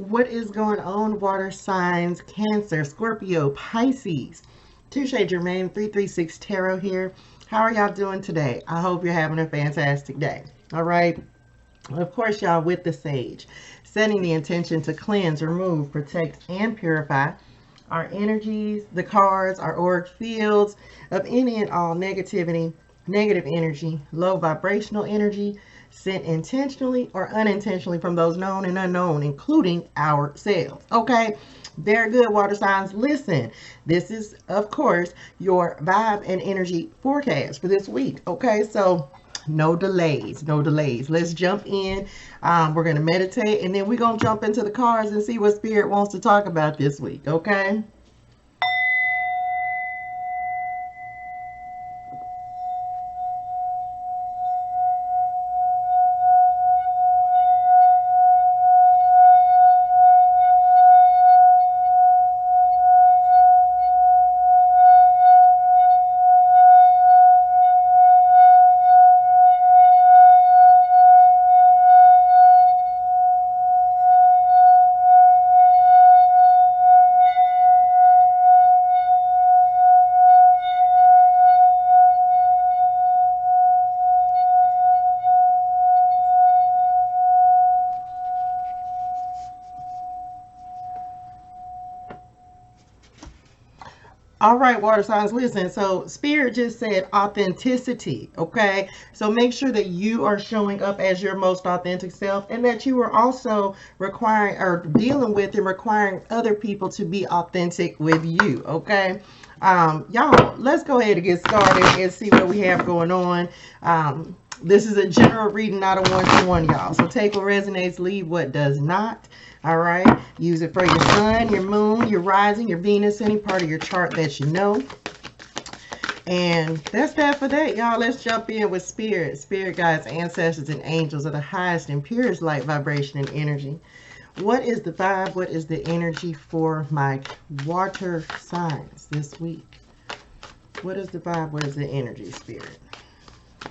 What is going on, water signs? Cancer, Scorpio, Pisces. ToShae, Germaine, 336 Tarot here. How are y'all doing today? I hope you're having a fantastic day. All right. Of course, y'all, with the sage, setting the intention to cleanse, remove, protect, and purify our energies, the cards, our auric fields of any and all negativity, negative energy, low vibrational energy, sent intentionally or unintentionally from those known and unknown, including ourselves. Okay, very good, water signs. Listen, this is, of course, your vibe and energy forecast for this week. Okay, so no delays, no delays. Let's jump in. We're going to meditate, and then we're going to jump into the cards and see what Spirit wants to talk about this week. Okay. All right, water signs, listen. So, Spirit just said authenticity, okay? So, make sure that you are showing up as your most authentic self and that you are also requiring or dealing with and requiring other people to be authentic with you, okay? Y'all, let's go ahead and get started and see what we have going on. This is a general reading, not a one-to-one, y'all. So, take what resonates, leave what does not. All right, use it for your sun, your moon, your rising, your Venus, any part of your chart that you know. And that's that for that, y'all. Let's jump in with spirit. Spirit guides, ancestors, and angels are the highest and purest light, vibration, and energy. What is the vibe? What is the energy for my water signs this week? What is the vibe? What is the energy, Spirit?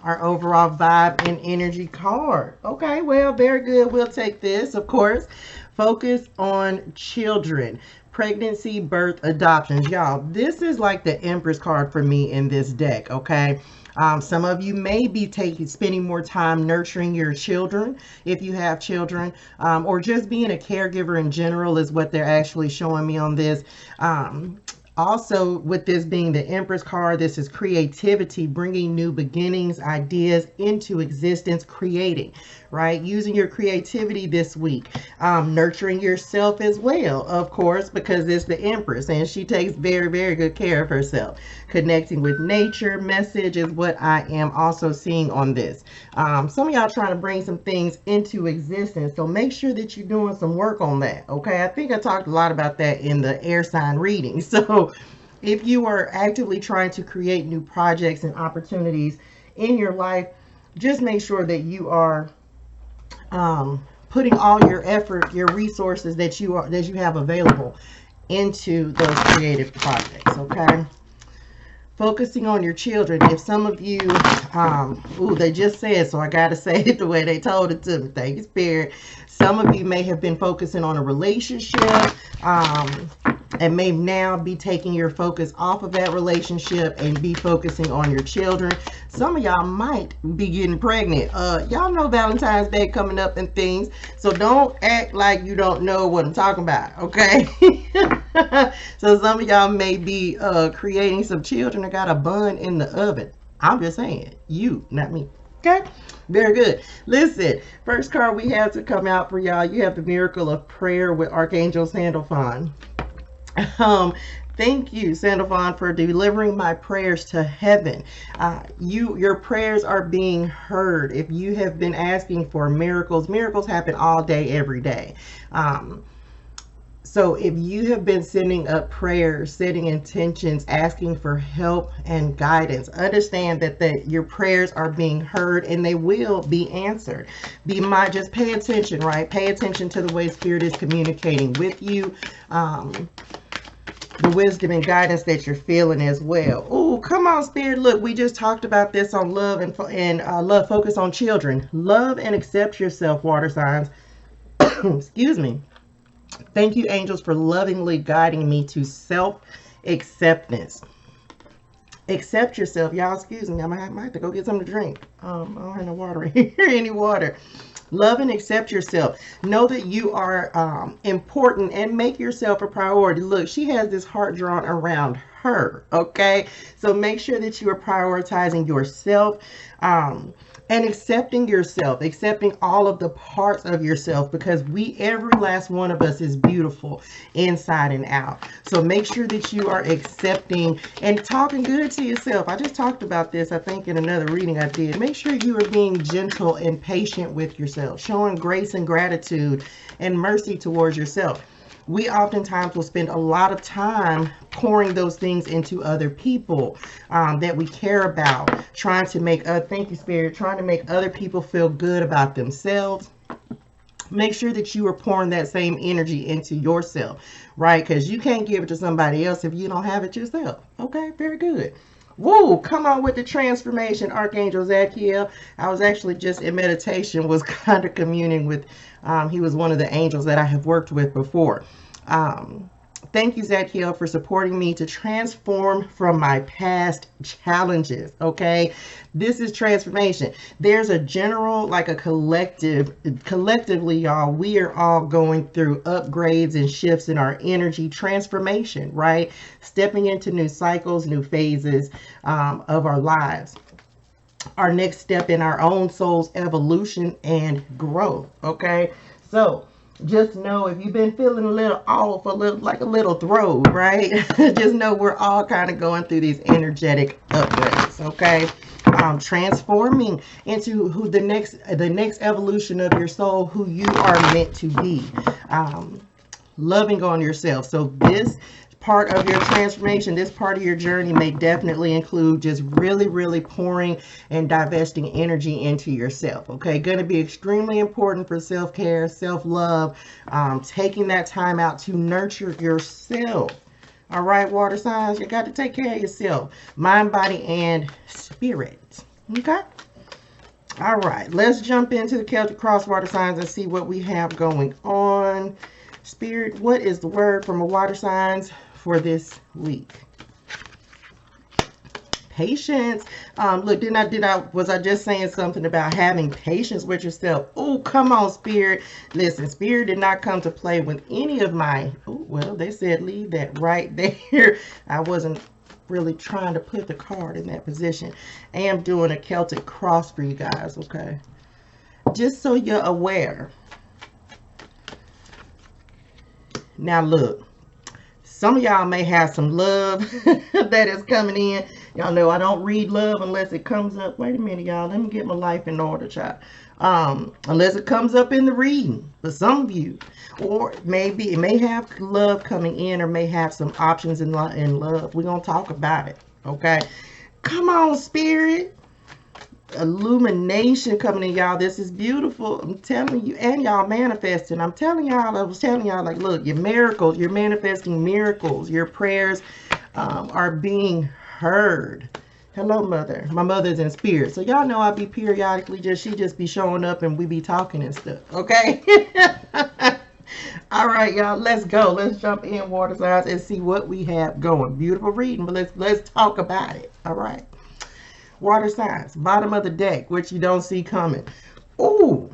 Our overall vibe and energy card. Okay, well, very good. We'll take this, of course. Focus on children, pregnancy, birth, adoptions. Y'all, this is like the Empress card for me in this deck, okay? Some of you may be spending more time nurturing your children if you have children, or just being a caregiver in general is what they're actually showing me on this. Also, with this being the Empress card, this is creativity, bringing new beginnings, ideas into existence, creating, right? Using your creativity this week. Nurturing yourself as well, of course, because it's the Empress and she takes very, very good care of herself. Connecting with nature, message is what I am also seeing on this. Some of y'all trying to bring some things into existence, so make sure that you're doing some work on that, okay? I think I talked a lot about that in the air sign reading. So if you are actively trying to create new projects and opportunities in your life, just make sure that you are putting all your effort, your resources that you have available into those creative projects, okay? Focusing on your children. If some of you, they just said, so I got to say it the way they told it to me. Thank you, Spirit. Some of you may have been focusing on a relationship, and may now be taking your focus off of that relationship and be focusing on your children. Some of y'all might be getting pregnant. Y'all know Valentine's Day coming up and things, so don't act like you don't know what I'm talking about, okay? So some of y'all may be creating some children that got a bun in the oven. I'm just saying, you, not me. Okay, very good. Listen, first card we have to come out for y'all, you have the Miracle of Prayer with Archangel Sandalphon. Thank you, Sandalphon, for delivering my prayers to heaven. Your prayers are being heard. If you have been asking for miracles, miracles happen all day, every day. So if you have been sending up prayers, setting intentions, asking for help and guidance, understand that your prayers are being heard and they will be answered. Just pay attention, right? Pay attention to the way Spirit is communicating with you. The wisdom and guidance that you're feeling as well. Oh, come on, Spirit. Look, we just talked about this on love and love. Focus on children. Love and accept yourself, water signs. Excuse me. Thank you, angels, for lovingly guiding me to self-acceptance. Accept yourself. Y'all, excuse me. I might have to go get something to drink. I don't have no water here. Any water. Love and accept yourself. Know that you are important and make yourself a priority. Look, she has this heart drawn around her. Okay. So make sure that you are prioritizing yourself. And accepting yourself, accepting all of the parts of yourself, because every last one of us is beautiful inside and out. So make sure that you are accepting and talking good to yourself. I just talked about this, I think, in another reading I did. Make sure you are being gentle and patient with yourself, showing grace and gratitude and mercy towards yourself. We oftentimes will spend a lot of time pouring those things into other people that we care about, trying to make, thank you, Spirit, trying to make other people feel good about themselves. Make sure that you are pouring that same energy into yourself, right? Because you can't give it to somebody else if you don't have it yourself. Okay, very good. Woo, come on with the transformation, Archangel Zadkiel. I was actually just in meditation, was kind of communing with, he was one of the angels that I have worked with before. Thank you, Zadkiel, for supporting me to transform from my past challenges. Okay, this is transformation. There's a general, like a collectively, y'all, we are all going through upgrades and shifts in our energy transformation, right? Stepping into new cycles, new phases of our lives. Our next step in our own soul's evolution and growth. Okay, so just know if you've been feeling a little off, like a little throw, right? Just know we're all kind of going through these energetic upgrades, okay? Transforming into who the next evolution of your soul, who you are meant to be. Loving on yourself. So this part of your transformation, this part of your journey may definitely include just really pouring and divesting energy into yourself. Okay, going to be extremely important for self-care, self-love, taking that time out to nurture yourself. All right, water signs, you got to take care of yourself, mind, body, and spirit. Okay, all right, let's jump into the Celtic cross water signs and see what we have going on. Spirit, what is the word from a water signs for this week? Patience. Look, was I just saying something about having patience with yourself? Oh, come on, Spirit. Listen, Spirit did not come to play with any of my, oh, well, they said leave that right there. I wasn't really trying to put the card in that position. I am doing a Celtic cross for you guys, okay? Just so you're aware. Now look, some of y'all may have some love that is coming in. Y'all know I don't read love unless it comes up. Wait a minute, y'all. Let me get my life in order, child. Unless it comes up in the reading. For some of you, or maybe it may have love coming in, or may have some options in love. We're gonna talk about it. Okay, come on, Spirit. Illumination coming in, y'all. This is beautiful. I'm telling you, and y'all manifesting. I'm telling y'all, I was telling y'all, like, look, your miracles, you're manifesting miracles. Your prayers are being heard. Hello, mother. My mother's in spirit, so y'all know I be periodically she just be showing up and we be talking and stuff. Okay. All right, y'all, let's go. Let's jump in, water signs, and see what we have going. Beautiful reading, but let's talk about it. All right. Water signs, bottom of the deck, which you don't see coming. Ooh,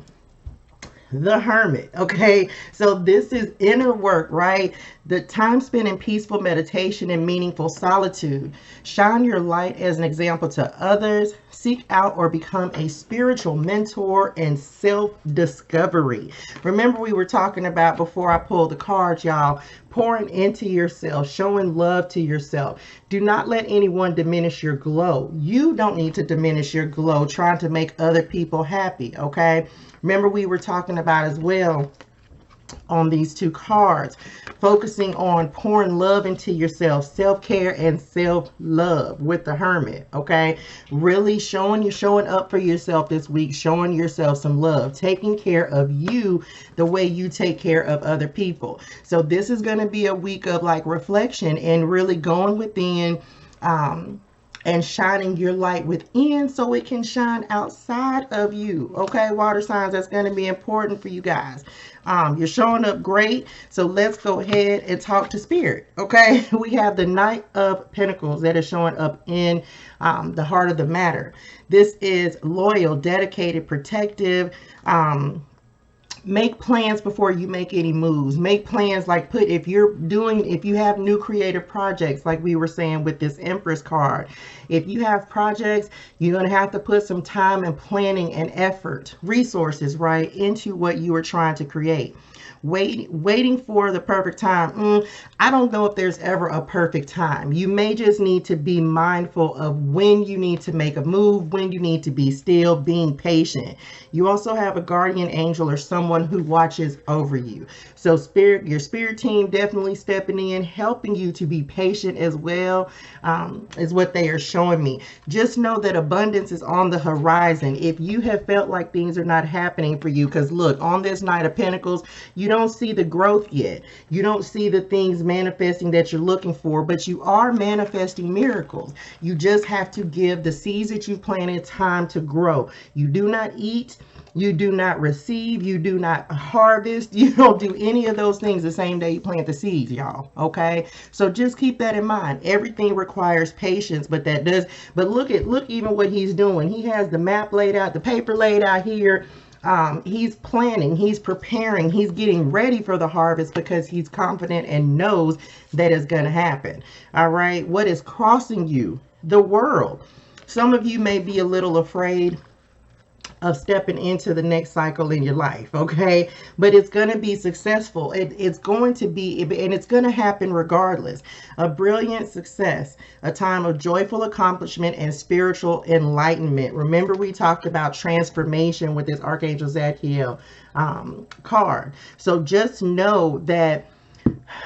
the Hermit. Okay, so this is inner work, right? The time spent in peaceful meditation and meaningful solitude. Shine your light as an example to others. Seek out or become a spiritual mentor and self-discovery. Remember, we were talking about before I pulled the cards, y'all, pouring into yourself, showing love to yourself. Do not let anyone diminish your glow. You don't need to diminish your glow trying to make other people happy, okay? Remember, we were talking about as well on these two cards, focusing on pouring love into yourself, self-care and self-love with the Hermit. Okay, really showing up for yourself this week, showing yourself some love, taking care of you the way you take care of other people. So this is going to be a week of like reflection and really going within, and shining your light within so it can shine outside of you. Okay, water signs, that's going to be important for you guys. You're showing up great, so let's go ahead and talk to spirit. Okay, we have the Knight of Pentacles that is showing up in the heart of the matter. This is loyal, dedicated, protective. Make plans before you make any moves. Make plans, like if you have new creative projects, like we were saying with this Empress card, if you have projects, you're going to have to put some time and planning and effort, resources, right, into what you are trying to create. Waiting for the perfect time. I don't know if there's ever a perfect time. You may just need to be mindful of when you need to make a move, when you need to be still, being patient. You also have a guardian angel or someone who watches over you. So your spirit team definitely stepping in, helping you to be patient as well, is what they are showing me. Just know that abundance is on the horizon. If you have felt like things are not happening for you, because look, on this Knight of Pentacles, you don't see the growth yet. You don't see the things manifesting that you're looking for, but you are manifesting miracles. You just have to give the seeds that you've planted time to grow. You do not eat, you do not receive, you do not harvest, you don't do any of those things the same day you plant the seeds, y'all. Okay, so just keep that in mind. Everything requires patience, but look even what he's doing. He has the map laid out, the paper laid out here. He's planning, he's preparing, he's getting ready for the harvest because he's confident and knows that it's going to happen. All right, what is crossing you? The world. Some of you may be a little afraid of stepping into the next cycle in your life, okay? But it's going to be successful. It's going to be, and it's going to happen regardless. A brilliant success, a time of joyful accomplishment and spiritual enlightenment. Remember, we talked about transformation with this Archangel Zadkiel card. So just know that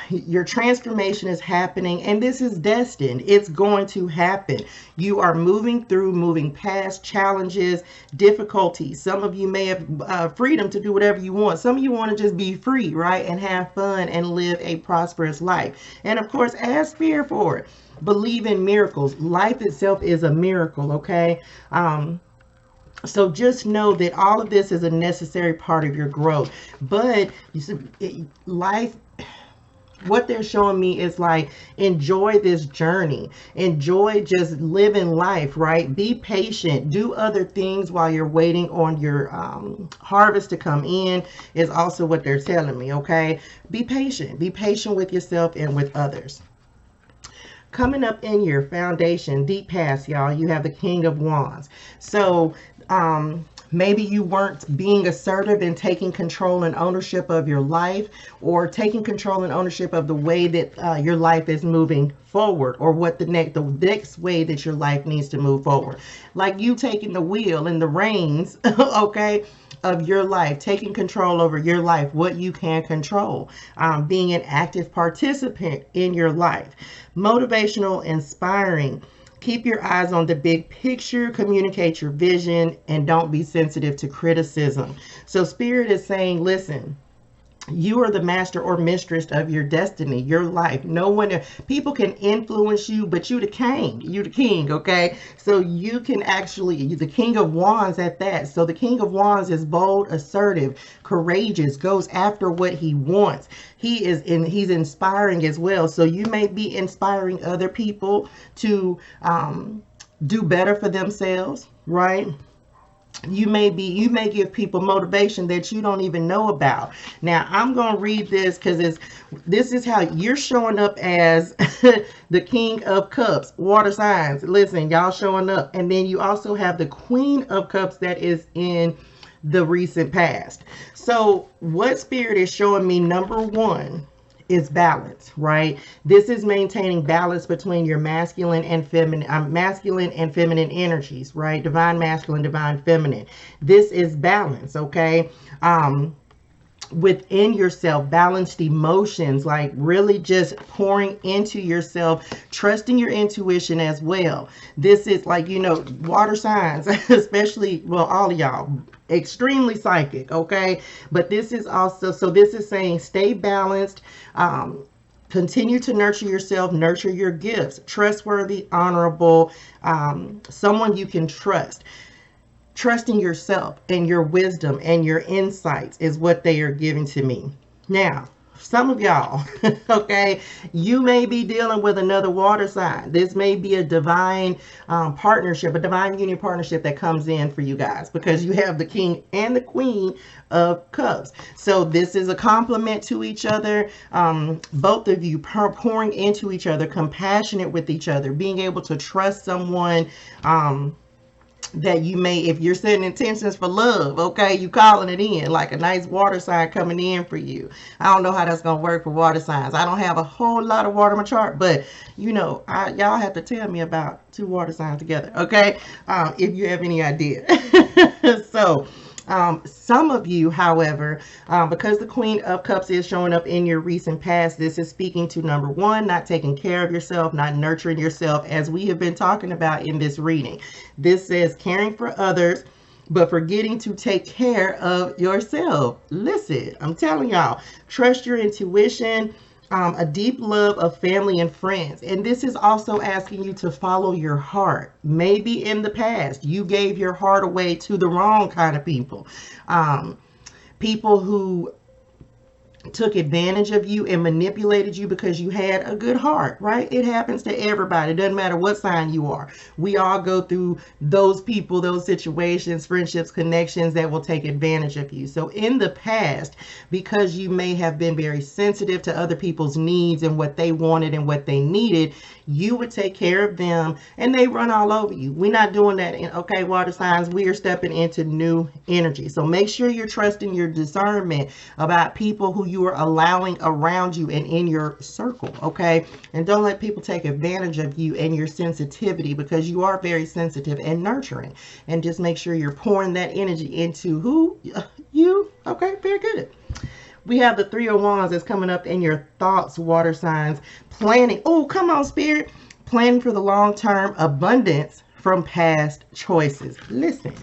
your transformation is happening, and this is destined. It's going to happen. You are moving past challenges, difficulties. Some of you may have freedom to do whatever you want. Some of you want to just be free, right, and have fun and live a prosperous life. And of course, ask spirit for it. Believe in miracles. Life itself is a miracle, okay? So just know that all of this is a necessary part of your growth. But you see, life, what they're showing me is like, enjoy this journey, enjoy just living life, right? Be patient, do other things while you're waiting on your harvest to come in, is also what they're telling me. Okay, be patient with yourself and with others. Coming up in your foundation, deep past, y'all, you have the King of Wands. So maybe you weren't being assertive and taking control and ownership of your life, or taking control and ownership of the way that your life is moving forward, or what the next way that your life needs to move forward. Like you taking the wheel and the reins, okay, of your life, taking control over your life, what you can control, being an active participant in your life. Motivational, inspiring. Keep your eyes on the big picture, communicate your vision, and don't be sensitive to criticism. So Spirit is saying, listen, you are the master or mistress of your destiny, your life. No one, people can influence you, but you the king, okay? So you can actually, you're the King of Wands at that. So the King of Wands is bold, assertive, courageous, goes after what he wants. He's inspiring as well. So you may be inspiring other people to do better for themselves, right? You may give people motivation that you don't even know about. Now I'm going to read this because this is how you're showing up as the King of Cups, water signs. Listen, y'all showing up. And then you also have the Queen of Cups that is in the recent past. So what Spirit is showing me, number one, is balance, right? This is maintaining balance between your masculine and feminine energies, right? Divine masculine, divine feminine. This is balance, okay? Within yourself, balanced emotions, like really just pouring into yourself, trusting your intuition as well. This is like, you know, water signs, especially, well, all of y'all, extremely psychic, okay? But this is also, so this is saying stay balanced, Continue to nurture yourself, nurture your gifts. Trustworthy, honorable, someone you can trust. Trusting yourself and your wisdom and your insights is what they are giving to me. Now, some of y'all, okay, you may be dealing with another water sign. This may be a divine partnership, a divine union partnership that comes in for you guys, because you have the king and the queen of cups. So this is a compliment to each other. Both of you pouring into each other, compassionate with each other, being able to trust someone, that you may, if you're setting intentions for love, okay, you calling it in like a nice water sign coming in for you. I don't know how that's gonna work for water signs. I don't have a whole lot of water in my chart, but you know, y'all have to tell me about 2 water signs together, okay, if you have any idea. So some of you, however, because the Queen of Cups is showing up in your recent past, this is speaking to number 1, not taking care of yourself, not nurturing yourself, as we have been talking about in this reading. This says caring for others, but forgetting to take care of yourself. Listen, I'm telling y'all, trust your intuition, a deep love of family and friends. And this is also asking you to follow your heart. Maybe in the past, you gave your heart away to the wrong kind of people. People who took advantage of you and manipulated you because you had a good heart, right? It happens to everybody. It doesn't matter what sign you are. We all go through those people, those situations, friendships, connections that will take advantage of you. So in the past, because you may have been very sensitive to other people's needs and what they wanted and what they needed, you would take care of them and they run all over you. We're not doing that. Okay, water signs, we are stepping into new energy. So make sure you're trusting your discernment about people who you are allowing around you and in your circle, okay? And don't let people take advantage of you and your sensitivity, because you are very sensitive and nurturing. And just make sure you're pouring that energy into who? You. Okay, very good. We have the 3 of Wands that's coming up in your thoughts, water signs. Planning. Oh, come on, Spirit. Planning for the long-term abundance from past choices. Listen.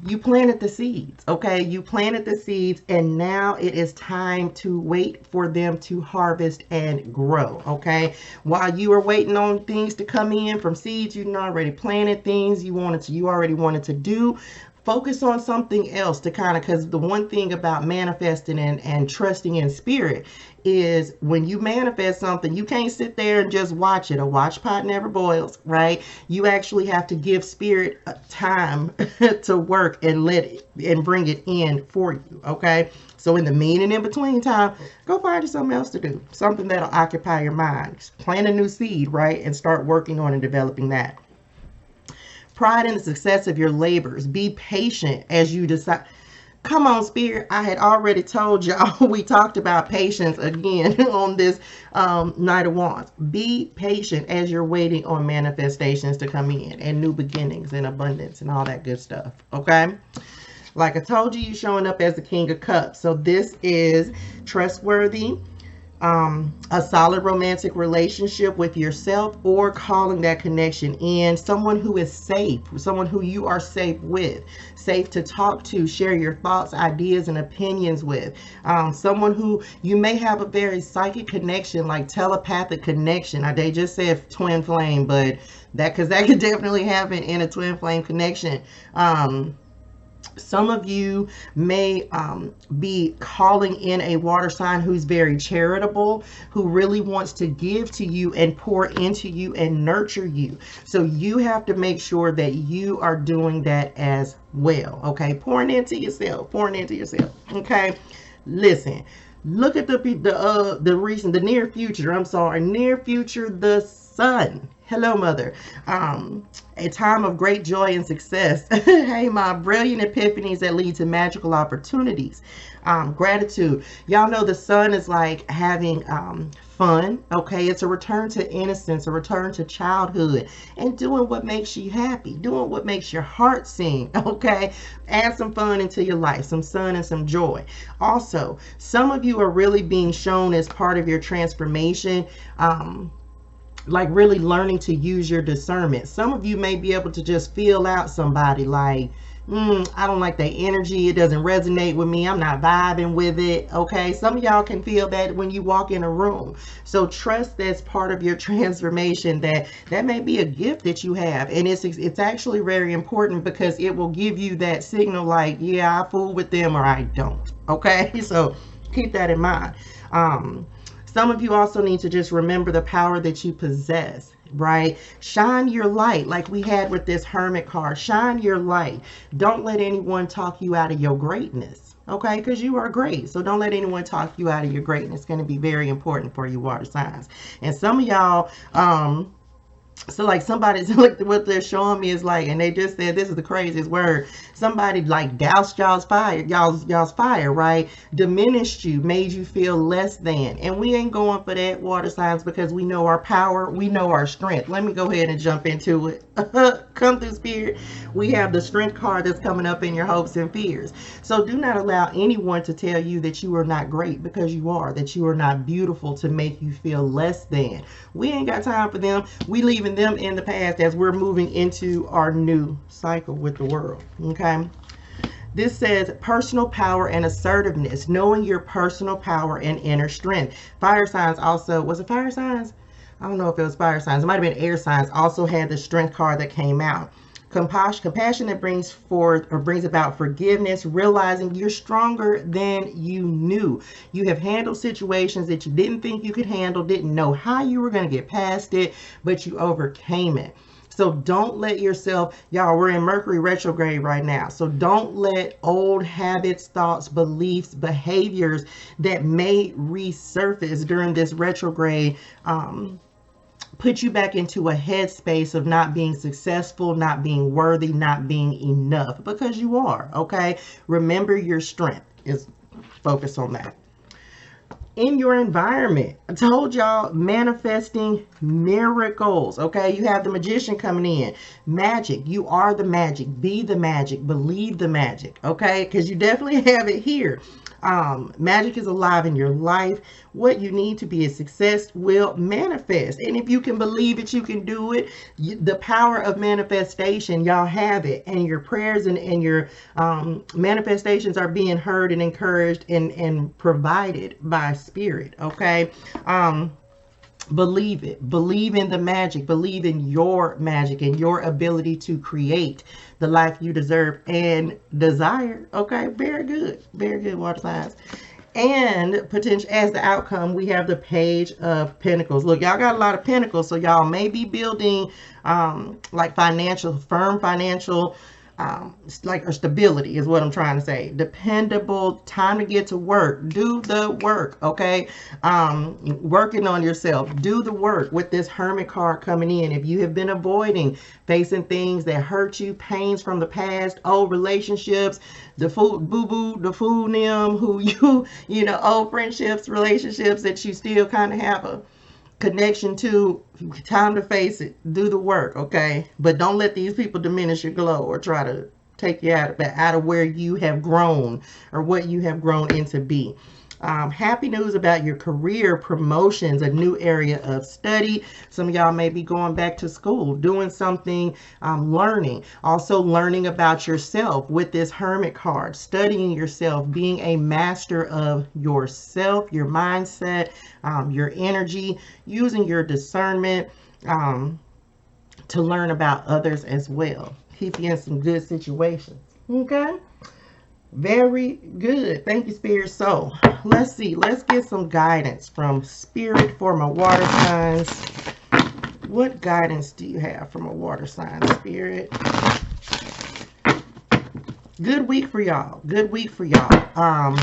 You planted the seeds, okay? You planted the seeds, and now it is time to wait for them to harvest and grow, okay? While you are waiting on things to come in from seeds, you already planted things you already wanted to do. Focus on something else to kind of, because the one thing about manifesting and trusting in spirit is when you manifest something, you can't sit there and just watch it. A watch pot never boils, right? You actually have to give spirit time to work and let it and bring it in for you, okay? So in the mean and in between time, go find you something else to do, something that'll occupy your mind. Just plant a new seed, right? And start working on and developing that. Pride in the success of your labors. Be patient as you decide. Come on, Spirit. I had already told y'all, we talked about patience again on this Knight of Wands. Be patient as you're waiting on manifestations to come in and new beginnings and abundance and all that good stuff, okay? Like I told you, you're showing up as the King of Cups. So this is trustworthy, a solid romantic relationship with yourself, or calling that connection in, someone who is safe, someone who you are safe with, safe to talk to, share your thoughts, ideas, and opinions with, someone who you may have a very psychic connection, like telepathic connection. They just said twin flame, but that could definitely happen in a twin flame connection. Some of you may be calling in a water sign who's very charitable, who really wants to give to you and pour into you and nurture you. So you have to make sure that you are doing that as well, okay? Pouring into yourself, okay? Listen, look at the near future, the sun. Hello, Mother. A time of great joy and success. Hey, my brilliant epiphanies that lead to magical opportunities. Gratitude. Y'all know the sun is like having fun, okay? It's a return to innocence, a return to childhood, and doing what makes you happy, doing what makes your heart sing, okay? Add some fun into your life, some sun and some joy. Also, some of you are really being shown as part of your transformation, like really learning to use your discernment. Some of you may be able to just feel out somebody, like, I don't like that energy. It doesn't resonate with me. I'm not vibing with it. Okay. Some of y'all can feel that when you walk in a room. So trust that's part of your transformation, that may be a gift that you have. And it's actually very important because it will give you that signal like, yeah, I fool with them or I don't. Okay. So keep that in mind. Some of you also need to just remember the power that you possess, right? Shine your light like we had with this Hermit card. Shine your light. Don't let anyone talk you out of your greatness, okay? Because you are great. So don't let anyone talk you out of your greatness. It's going to be very important for you water signs. And some of y'all, so like somebody's like what they're showing me is like, and they just said this is the craziest word. Somebody like doused y'all's fire, right? Diminished you, made you feel less than. And we ain't going for that, water signs, because we know our power, we know our strength. Let me go ahead and jump into it. Come through, Spirit. We have the strength card that's coming up in your hopes and fears. So do not allow anyone to tell you that you are not great, because you are, that you are not beautiful, to make you feel less than. We ain't got time for them. We leaving them in the past as we're moving into our new cycle with the world. Okay. This says personal power and assertiveness, knowing your personal power and inner strength. Fire signs also, was it fire signs? I don't know if it was fire signs. It might have been air signs. Also had the strength card that came out. Compassion that brings forth or brings about forgiveness, realizing you're stronger than you knew. You have handled situations that you didn't think you could handle, didn't know how you were going to get past it, but you overcame it. So don't let yourself, y'all, we're in Mercury retrograde right now. So don't let old habits, thoughts, beliefs, behaviors that may resurface during this retrograde, put you back into a headspace of not being successful, not being worthy, not being enough, because you are. Okay. Remember your strength. Is focus on that. In your environment, I told y'all, manifesting miracles. Okay, you have the magician coming in. Magic, you are the magic. Be the magic. Believe the magic. Okay, because you definitely have it here. Magic is alive in your life. What you need to be a success will manifest. And if you can believe it, you can do it. The power of manifestation, y'all have it. And your prayers and your manifestations are being heard and encouraged and provided by Spirit. Okay. Believe it. Believe in the magic. Believe in your magic and your ability to create the life you deserve and desire. Okay, very good. Very good, water signs. And potential as the outcome, we have the Page of Pentacles. Look, y'all got a lot of pentacles, so y'all may be building like firm financial like or stability is what I'm trying to say. Dependable, time to get to work. Do the work, okay? Working on yourself. Do the work with this Hermit card coming in. If you have been avoiding facing things that hurt you, pains from the past, old relationships, the food boo-boo, the food them who you know, old friendships, relationships that you still kind of have a connection to, time to face it. Do the work, okay? But don't let these people diminish your glow or try to take you out of where you have grown or what you have grown into be. Happy news about your career, promotions, a new area of study. Some of y'all may be going back to school, doing something, learning. Also learning about yourself with this Hermit card, studying yourself, being a master of yourself, your mindset, your energy, using your discernment to learn about others as well. Keep you in some good situations. Okay? Very good. Thank you, Spirit. So let's see. Let's get some guidance from Spirit for my water signs. What guidance do you have from a water sign, Spirit? Good week for y'all. Good week for y'all.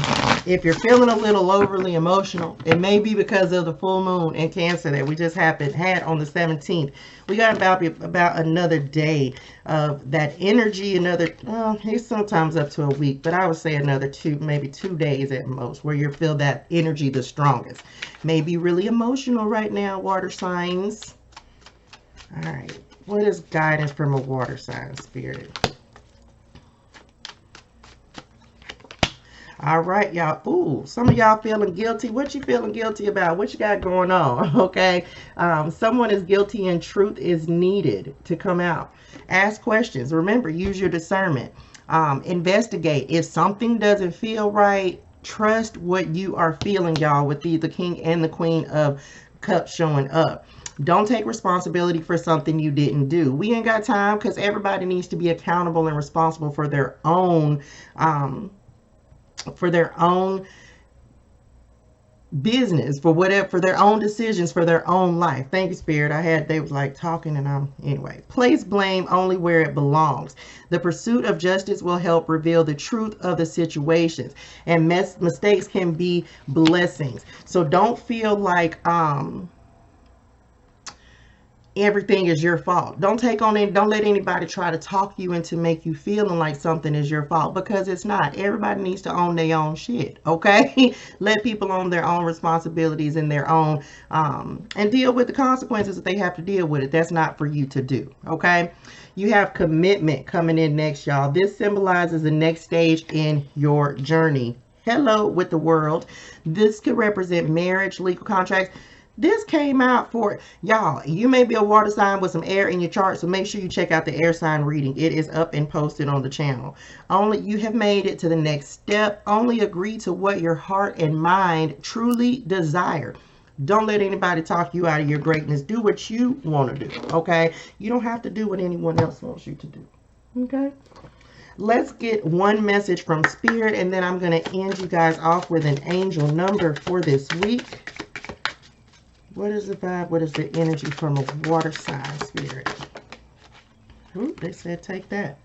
If you're feeling a little overly emotional, it may be because of the full moon in Cancer that we just had on the 17th. We got about another day of that energy, it's sometimes up to a week, but I would say another maybe 2 days at most, where you feel that energy the strongest. Maybe really emotional right now, water signs. All right. What is guidance from a water sign, Spirit? All right, y'all. Ooh, some of y'all feeling guilty. What you feeling guilty about? What you got going on? Okay. Someone is guilty and truth is needed to come out. Ask questions. Remember, use your discernment. Investigate. If something doesn't feel right, trust what you are feeling, y'all, with the king and the queen of cups showing up. Don't take responsibility for something you didn't do. We ain't got time because everybody needs to be accountable and responsible for their own business, for whatever, for their own decisions, for their own life. Thank you, Spirit. They was like talking and anyway. Place blame only where it belongs. The pursuit of justice will help reveal the truth of the situations, and mistakes can be blessings. So don't feel like everything is your fault. Don't let anybody try to talk you into make you feeling like something is your fault, because it's not. Everybody needs to own their own shit, okay? Let people own their own responsibilities and their own and deal with the consequences that they have to deal with it. That's not for you to do, okay? You have commitment coming in next, y'all. This symbolizes the next stage in your journey. Hello with the world. This could represent marriage, legal contracts. This came out for y'all. You may be a water sign with some air in your chart, so make sure you check out the air sign reading. It is up and posted on the channel. Only you have made it to the next step. Only agree to what your heart and mind truly desire. Don't let anybody talk you out of your greatness. Do what you want to do, okay? You don't have to do what anyone else wants you to do, okay? Let's get one message from Spirit, and then I'm going to end you guys off with an angel number for this week. What is the vibe? What is the energy from a water sign, Spirit? Ooh, they said take that.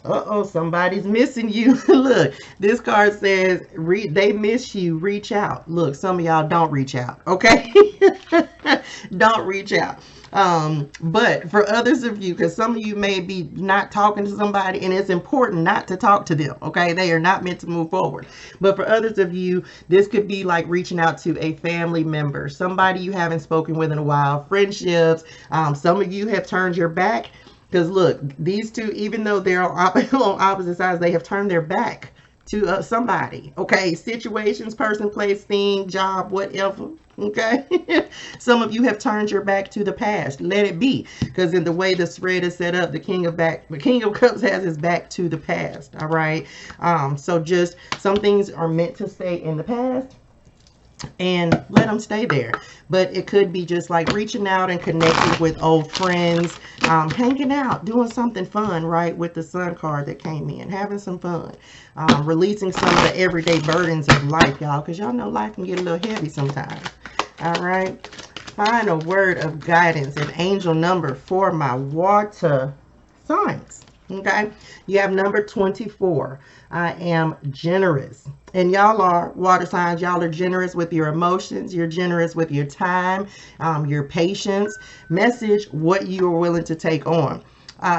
Uh-oh, somebody's missing you. Look, this card says, they miss you, reach out. Look, some of y'all don't reach out, okay? Don't reach out. But for others of you, because some of you may be not talking to somebody, and it's important not to talk to them, okay? They are not meant to move forward. But for others of you, this could be like reaching out to a family member, somebody you haven't spoken with in a while, friendships. Some of you have turned your back, because look, these two, even though they're on opposite sides, they have turned their back to somebody, okay? Situations, person, place, thing, job, whatever, okay? Some of you have turned your back to the past. Let it be, because in the way the spread is set up, the King of Cups has his back to the past, all right? So just some things are meant to stay in the past, and let them stay there. But it could be just like reaching out and connecting with old friends, hanging out, doing something fun, right? With the Sun card that came in, having some fun, releasing some of the everyday burdens of life, y'all, because y'all know life can get a little heavy sometimes. All right, final word of guidance, an angel number for my water signs. Okay, you have number 24. I am generous. And y'all are water signs. Y'all are generous with your emotions. You're generous with your time, your patience. Message what you are willing to take on.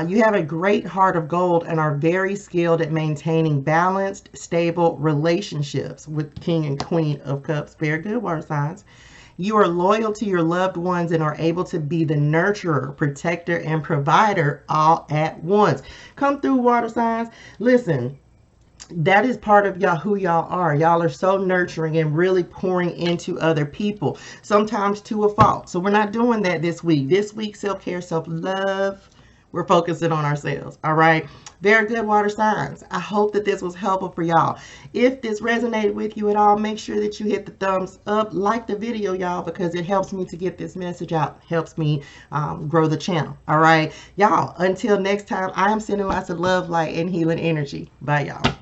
You have a great heart of gold and are very skilled at maintaining balanced, stable relationships with King and Queen of Cups. Very good, water signs. You are loyal to your loved ones and are able to be the nurturer, protector, and provider all at once. Come through, water signs. Listen, that is part of y'all, who y'all are. Y'all are so nurturing and really pouring into other people, sometimes to a fault. So we're not doing that this week. This week, self-care, self-love. We're focusing on ourselves, all right? Very good, water signs. I hope that this was helpful for y'all. If this resonated with you at all, make sure that you hit the thumbs up, like the video, y'all, because it helps me to get this message out, helps me grow the channel, all right? Y'all, until next time, I am sending lots of love, light, and healing energy. Bye, y'all.